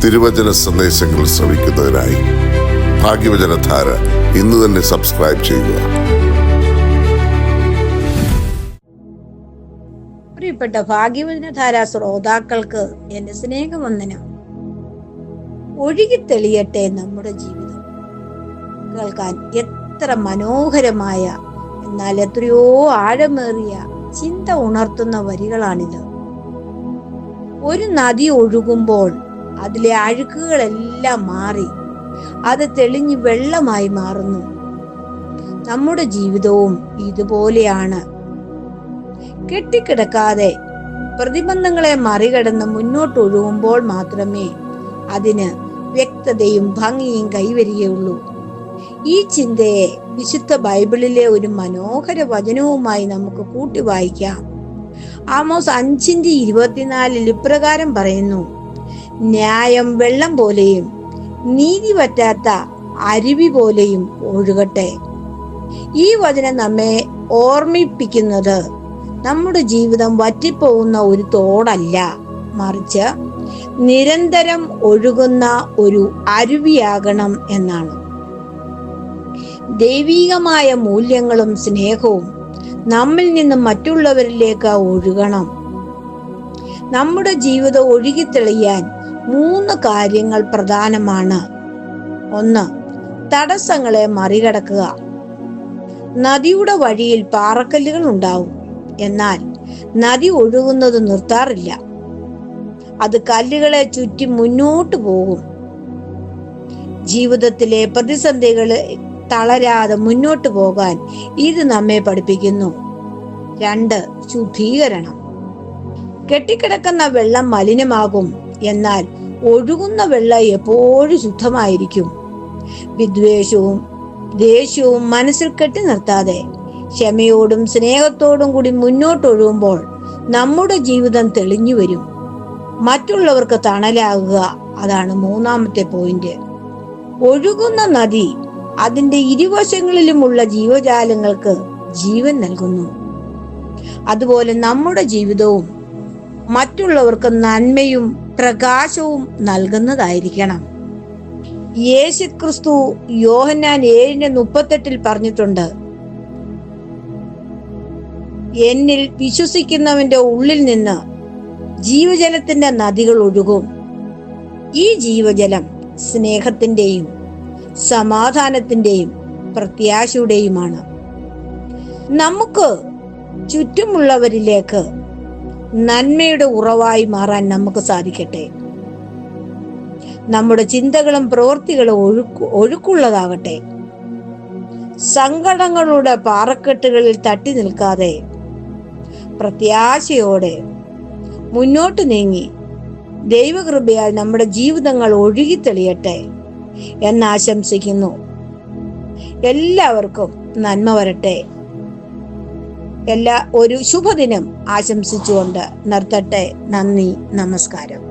തിരുവചന സന്ദേശങ്ങൾ ശ്രവിക്കുന്നതിനായി ഭാഗ്യവചനധാര ഇന്ന് തന്നെ സബ്സ്ക്രൈബ് ചെയ്യുക. പ്രിയപ്പെട്ട ഭാഗ്യവചനധാര ശ്രോതാക്കൾക്ക് എന്റെ സ്നേഹവന്ദനം. ഒഴുകിത്തെളിയട്ടെ നമ്മുടെ ജീവിതം. കേൾക്കാൻ എത്ര മനോഹരമായ, എന്നാൽ എത്രയോ ആഴമേറിയ ചിന്ത ഉണർത്തുന്ന വരികളാണിത്. ഒരു നദി ഒഴുകുമ്പോൾ അതിലെ അഴുക്കുകളെല്ലാം മാറി അത് തെളിഞ്ഞ് വെള്ളമായി മാറുന്നു. നമ്മുടെ ജീവിതവും ഇതുപോലെയാണ്. കെട്ടിക്കിടക്കാതെ പ്രതിബന്ധങ്ങളെ മറികടന്ന് മുന്നോട്ടൊഴുകുമ്പോൾ മാത്രമേ അതിന് വ്യക്തതയും ഭംഗിയും കൈവരികയുള്ളൂ. ഈ ചിന്തയെ വിശുദ്ധ ബൈബിളിലെ ഒരു മനോഹര വചനവുമായി നമുക്ക് കൂട്ടി വായിക്കാം. ആമോസ് 5:24 ഇപ്രകാരം പറയുന്നു: ന്യായം വെള്ളം പോലെയും നീതി വറ്റാത്ത അരുവി പോലെയും ഒഴുകട്ടെ. ഈ വചനം നമ്മെ ഓർമ്മിപ്പിക്കുന്നത് നമ്മുടെ ജീവിതം വറ്റിപ്പോകുന്ന ഒരു തോടല്ല, മറിച്ച് നിരന്തരം ഒഴുകുന്ന ഒരു അരുവിയാകണം എന്നാണ്. ദൈവികമായ മൂല്യങ്ങളും സ്നേഹവും നമ്മിൽ നിന്ന് മറ്റുള്ളവരിലേക്ക് ഒഴുകണം. നമ്മുടെ ജീവിതം ഒഴുകിത്തെളിയാൻ 3 കാര്യങ്ങൾ പ്രധാനമാണ്. 1. തടസ്സങ്ങളെ മറികടക്കുക. നദിയുടെ വഴിയിൽ പാറക്കല്ലുകൾ ഉണ്ടാവും, എന്നാൽ നദി ഒഴുകുന്നത് നിർത്താറില്ല. അത് കല്ലുകളെ ചുറ്റി മുന്നോട്ട് പോകും. ജീവിതത്തിലെ പ്രതിസന്ധികളെ തളരാതെ മുന്നോട്ട് പോകാൻ ഇത് നമ്മെ പഠിപ്പിക്കുന്നു. 2. ശുദ്ധീകരണം. കെട്ടിക്കിടക്കുന്ന വെള്ളം മലിനമാകും, എന്നാൽ ഒഴുകുന്ന വെള്ളം എപ്പോഴും ശുദ്ധമായിരിക്കും. വിദ്വേഷവും ദേഷ്യവും മനസ്സിൽ കെട്ടി നിർത്താതെ ക്ഷമയോടും സ്നേഹത്തോടും കൂടി മുന്നോട്ടൊഴുകുമ്പോൾ നമ്മുടെ ജീവിതം തെളിഞ്ഞു വരും. മറ്റുള്ളവർക്ക് തണലാകുക, അതാണ് 3ാമത്തെ പോയിന്റ്. ഒഴുകുന്ന നദി അതിന്റെ ഇരുവശങ്ങളിലുമുള്ള ജീവജാലങ്ങൾക്ക് ജീവൻ നൽകുന്നു. അതുപോലെ നമ്മുടെ ജീവിതവും മറ്റുള്ളവർക്ക് നന്മയും പ്രകാശവും നൽകുന്നതായിരിക്കണം. യേശുക്രിസ്തു യോഹന്നാൻ 7:38 പറഞ്ഞിട്ടുണ്ട്: എന്നിൽ വിശ്വസിക്കുന്നവന്റെ ഉള്ളിൽ നിന്ന് ജീവജലത്തിന്റെ നദികൾ ഒഴുകും. ഈ ജീവജലം സ്നേഹത്തിന്റെയും സമാധാനത്തിന്റെയും പ്രത്യാശയുടെയുമാണ്. നമുക്ക് ചുറ്റുമുള്ളവരിലേക്ക് നന്മയുടെ ഉറവായി മാറാൻ നമുക്ക് സാധിക്കട്ടെ. നമ്മുടെ ചിന്തകളും പ്രവൃത്തികളും ഒഴുക്കുള്ളതാകട്ടെ. സങ്കടങ്ങളുടെ പാറക്കെട്ടുകളിൽ തട്ടി നിൽക്കാതെ പ്രത്യാശയോടെ മുന്നോട്ട് നീങ്ങി ദൈവകൃപയാൽ നമ്മുടെ ജീവിതങ്ങൾ ഒഴുകിത്തെളിയട്ടെ എന്നാശംസിക്കുന്നു. എല്ലാവർക്കും നന്മ വരട്ടെ. ഒരു ശുഭദിനം ആശംസിച്ചുകൊണ്ട് നിർത്തട്ടെ. നന്ദി, നമസ്കാരം.